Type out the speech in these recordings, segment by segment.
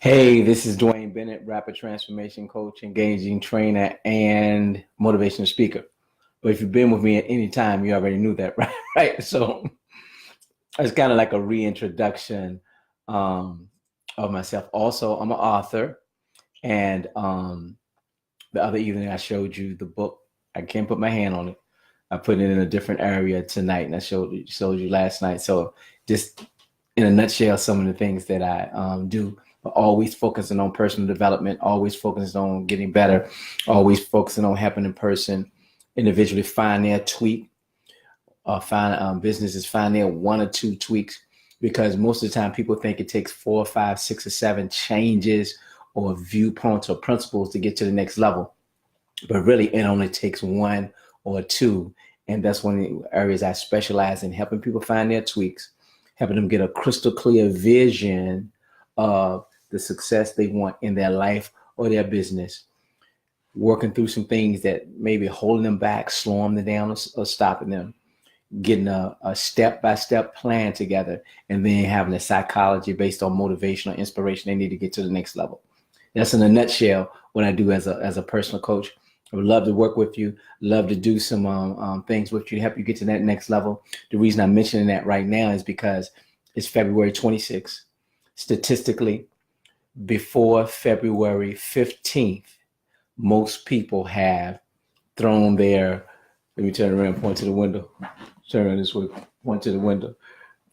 Hey, this is Dwayne Bennett, rapid transformation coach, engaging trainer, and motivational speaker. But if you've been with me at any time, you already knew that, right? Right. So it's kind of like a reintroduction um, of myself. Also, I'm an author, and the other evening I showed you the book. I can't put my hand on it. I put it in a different area tonight, and I showed you last night. So just in a nutshell, some of the things that I do, but always focusing on personal development, always focusing on getting better, always focusing on helping a person individually find their tweak, find businesses find their one or two tweaks, because most of the time people think it takes 4, 5, 6, or 7 changes or viewpoints or principles to get to the next level, but really it only takes one or two. And that's one of the areas I specialize in, helping people find their tweaks, helping them get a crystal clear vision of the success they want in their life or their business, working through some things that maybe holding them back, slowing them down, or stopping them, getting a step-by-step plan together, and then having a psychology based on motivation or inspiration they need to get to the next level. That's in a nutshell what I do as a personal coach. I would love to work with you, love to do some things with you to help you get to that next level. The reason I'm mentioning that right now is because it's February 26th. Statistically, before February 15th, most people have thrown their, let me turn around, point to the window, turn around this way, point to the window,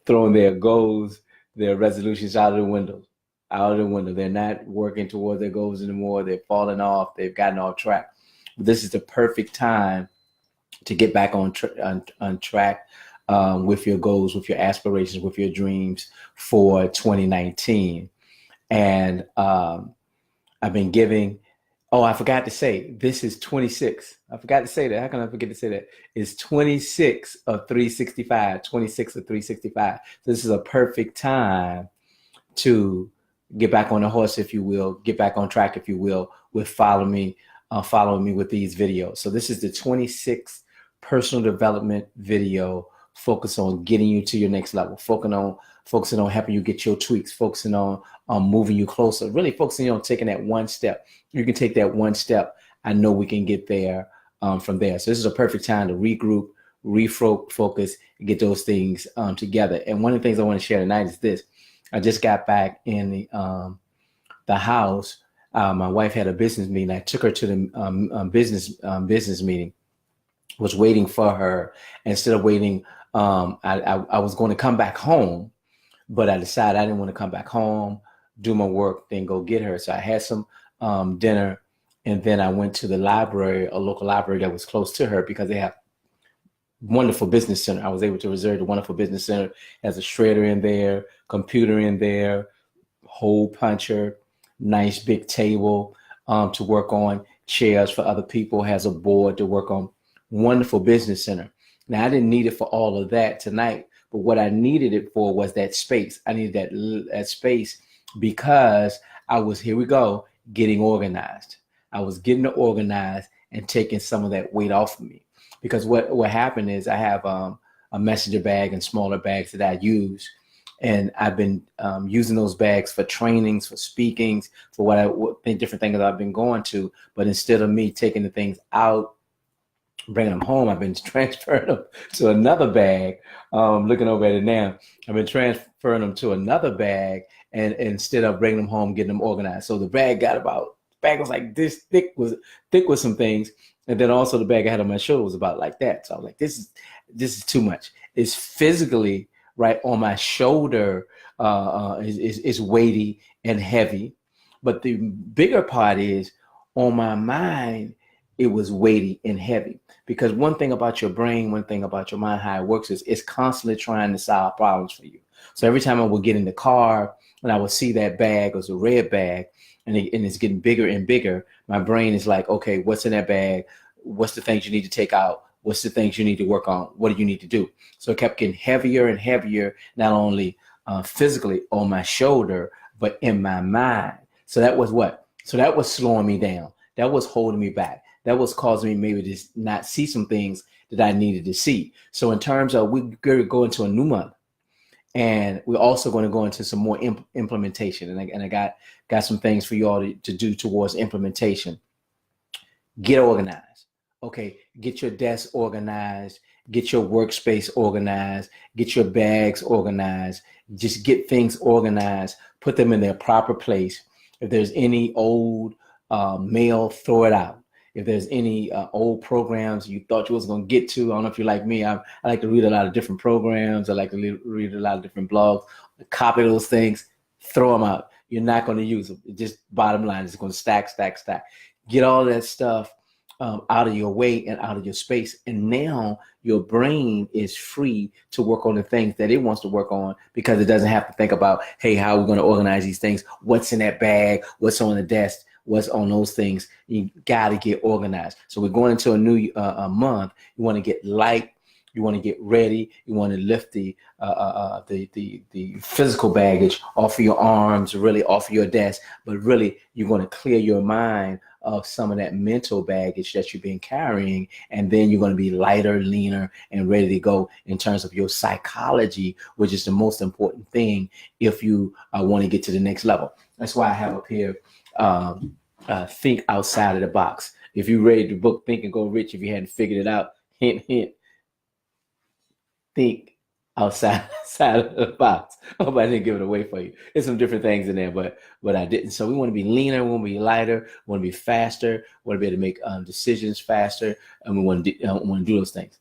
throwing their goals, their resolutions out of the window. They're not working towards their goals anymore. They're falling off. They've gotten off track. This is the perfect time to get back on track with your goals, with your aspirations, with your dreams for 2019. And I've been giving. Oh, I forgot to say, this is 26. I forgot to say that. How can I forget to say that? It's 26 of 365, 26 of 365. So this is a perfect time to get back on the horse, if you will, get back on track, if you will, with following me with these videos. So this is the 26th personal development video focused on getting you to your next level, focusing on helping you get your tweaks, focusing on moving you closer, really focusing on taking that one step. You can take that one step. I know we can get there from there. So this is a perfect time to regroup, refocus, and get those things together. And one of the things I want to share tonight is this. I just got back in the house. My wife had a business meeting. I took her to the business meeting. Was waiting for her. Instead of waiting, I was going to come back home, but I decided I didn't want to come back home, do my work, then go get her. So I had some dinner, and then I went to the library, a local library that was close to her, because they have wonderful business center. I was able to reserve the wonderful business center. It has a shredder in there, computer in there, hole puncher, nice big table to work on, chairs for other people, has a board to work on. Wonderful business center. Now, I didn't need it for all of that tonight, but what I needed it for was that space. I needed that space because I was, here we go, getting organized. I was getting organized and taking some of that weight off of me. Because what happened is I have a messenger bag and smaller bags that I use. And I've been using those bags for trainings, for speakings, for what different things I've been going to. But instead of me taking the things out, bringing them home, I've been transferring them to another bag. Looking over at it now, I've been transferring them to another bag, and instead of bringing them home, getting them organized. So the bag was like this thick with some things, and then also the bag I had on my shoulder was about like that. So I was like, this is too much. It's physically right on my shoulder, is weighty and heavy, but the bigger part is on my mind. It was weighty and heavy, because one thing about your brain, one thing about your mind, how it works is it's constantly trying to solve problems for you. So every time I would get in the car and I would see that bag, it was a red bag, and it's getting bigger and bigger, my brain is like, okay, what's in that bag? What's the things you need to take out? What's the things you need to work on? What do you need to do? So it kept getting heavier and heavier, not only physically on my shoulder, but in my mind. So that was what? So that was slowing me down. That was holding me back. That was causing me maybe to not see some things that I needed to see. So in terms of, we go into a new month, And we're also going to go into some more implementation. And I got some things for you all to do towards implementation. Get organized. Okay, get your desk organized, get your workspace organized, get your bags organized, just get things organized, put them in their proper place. If there's any old mail, throw it out. If there's any old programs you thought you was going to get to, I don't know if you're like me, I like to read a lot of different programs. I like to read a lot of different blogs, copy those things, throw them out. You're not going to use them. Just bottom line, it's going to stack, stack, stack. Get all that stuff out of your way and out of your space. And now your brain is free to work on the things that it wants to work on, because it doesn't have to think about, hey, how are we going to organize these things? What's in that bag? What's on the desk? What's on those things? You got to get organized. So we're going into a new month. You want to get light. You want to get ready. You want to lift the physical baggage off of your arms, really off of your desk. But really, you're going to clear your mind of some of that mental baggage that you've been carrying, and then you're going to be lighter, leaner, and ready to go in terms of your psychology, which is the most important thing if you want to get to the next level. That's why I have up here, think outside of the box. If you read the book Think and Go Rich, if you hadn't figured it out, hint, hint, think outside of the box. I hope I didn't give it away for you. There's some different things in there, but I didn't. So we want to be leaner, we want to be lighter, we want to be faster, we want to be able to make decisions faster, and we want to do those things.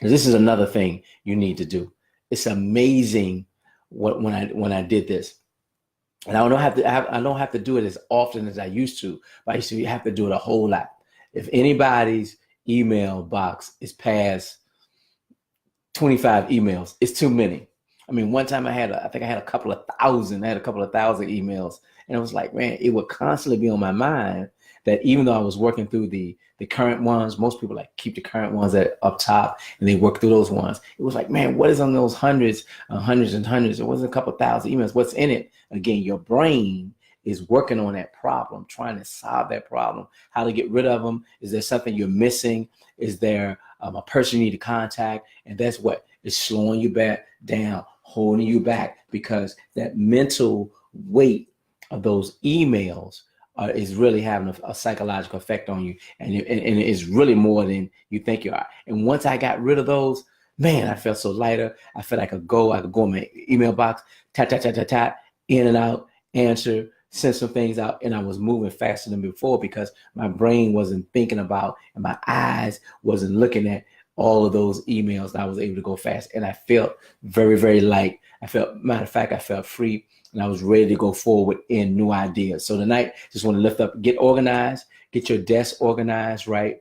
This is another thing you need to do. It's amazing when I did this. And I don't have to do it as often as I used to, but I used to have to do it a whole lot. If anybody's email box is past 25 emails, it's too many. I mean, one time I had a couple of thousand emails, and it was like, man, it would constantly be on my mind that even though I was working through the current ones, most people like keep the current ones up top and they work through those ones. It was like, man, what is on those hundreds and hundreds? It wasn't a couple thousand emails. What's in it? Again, your brain is working on that problem, trying to solve that problem, how to get rid of them. Is there something you're missing? Is there a person you need to contact? And that's what is slowing you back down, holding you back, because that mental weight of those emails is really having a psychological effect on you. And it's really more than you think you are. And once I got rid of those, man, I felt so lighter. I felt like I could go in my email box, tap, in and out, answer, send some things out, and I was moving faster than before because my brain wasn't thinking about and my eyes wasn't looking at all of those emails. I was able to go fast, and I felt very, very light. Matter of fact, I felt free, and I was ready to go forward in new ideas. So tonight, just want to lift up, get organized, get your desk organized, right?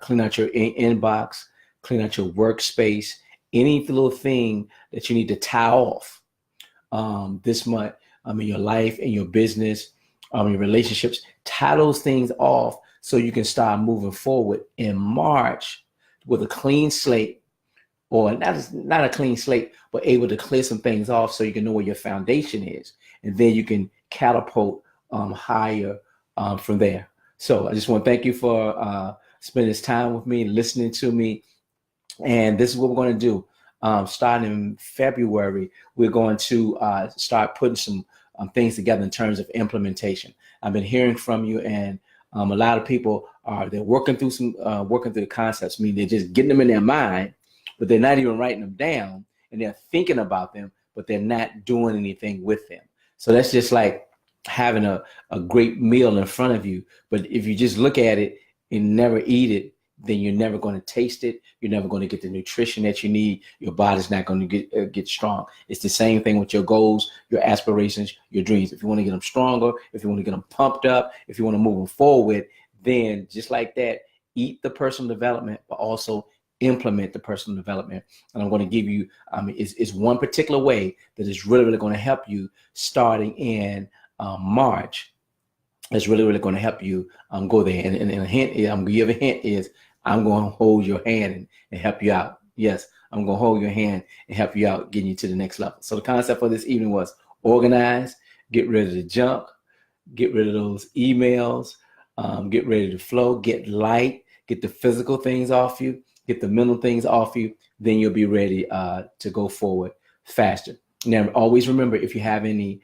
Clean out your inbox, clean out your workspace, any little thing that you need to tie off this month. In your life, in your business, your relationships, tie those things off so you can start moving forward in March with a clean slate, or not a clean slate, but able to clear some things off so you can know where your foundation is, and then you can catapult higher from there. So I just want to thank you for spending this time with me, listening to me, and this is what we're going to do. Starting in February, we're going to start putting some things together in terms of implementation. I've been hearing from you, and a lot of people they're working through the concepts. I mean, they're just getting them in their mind, but they're not even writing them down, and they're thinking about them, but they're not doing anything with them. So that's just like having a great meal in front of you, but if you just look at it and never eat it, then you're never going to taste it. You're never going to get the nutrition that you need. Your body's not going to get strong. It's the same thing with your goals, your aspirations, your dreams. If you want to get them stronger, if you want to get them pumped up, if you want to move them forward, then just like that, eat the personal development, but also implement the personal development. And I'm going to give you, it's one particular way that is really, really going to help you starting in March. It's really, really going to help you go there. And a hint is, I'm going to give a hint is, I'm going to hold your hand and help you out. Yes, I'm going to hold your hand and help you out, getting you to the next level. So the concept for this evening was organize, get rid of the junk, get rid of those emails, get ready to flow, get light, get the physical things off you, get the mental things off you. Then you'll be ready to go forward faster. Now, always remember, if you have any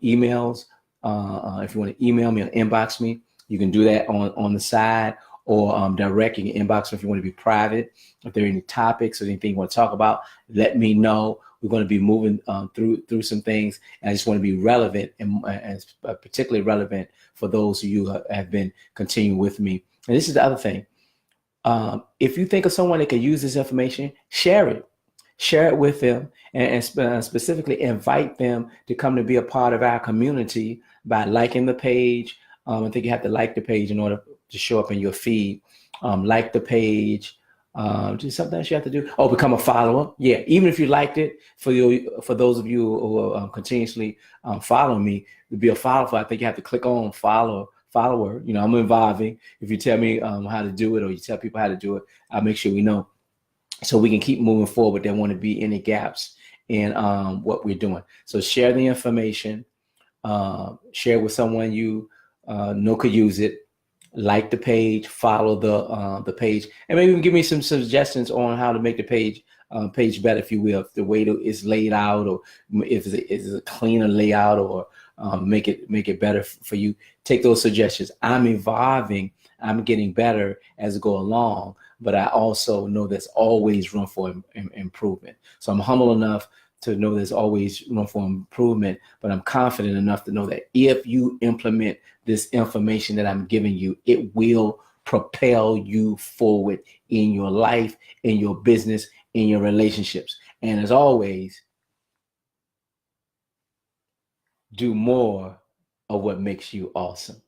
emails, if you want to email me or inbox me, you can do that on the side, or direct. You can inbox me if you want to be private. If there are any topics or anything you want to talk about, let me know. We're going to be moving through some things, and I just want to be relevant, and particularly relevant for those of you who have been continuing with me. And this is the other thing. If you think of someone that could use this information, share it. Share it with them, and specifically invite them to come to be a part of our community by liking the page. I think you have to like the page in order to show up in your feed. Like the page. Just something else you have to do. Oh, become a follower. Yeah, even if you liked it, for those of you who are continuously following me, to be a follower, I think you have to click on follower. You know, I'm involving. If you tell me how to do it, or you tell people how to do it, I'll make sure we know, so we can keep moving forward. There won't be any gaps in what we're doing. So share the information. Share with someone you know could use it. Like the page, follow the page, and maybe even give me some suggestions on how to make the page better, if you will, if the way it's laid out, or if it's a cleaner layout, or make it better for you. Take those suggestions. I'm evolving. I'm getting better as I go along, but I also know there's always room for improvement. So I'm humble enough to know there's always room for improvement, but I'm confident enough to know that if you implement this information that I'm giving you, it will propel you forward in your life, in your business, in your relationships. And as always, do more of what makes you awesome.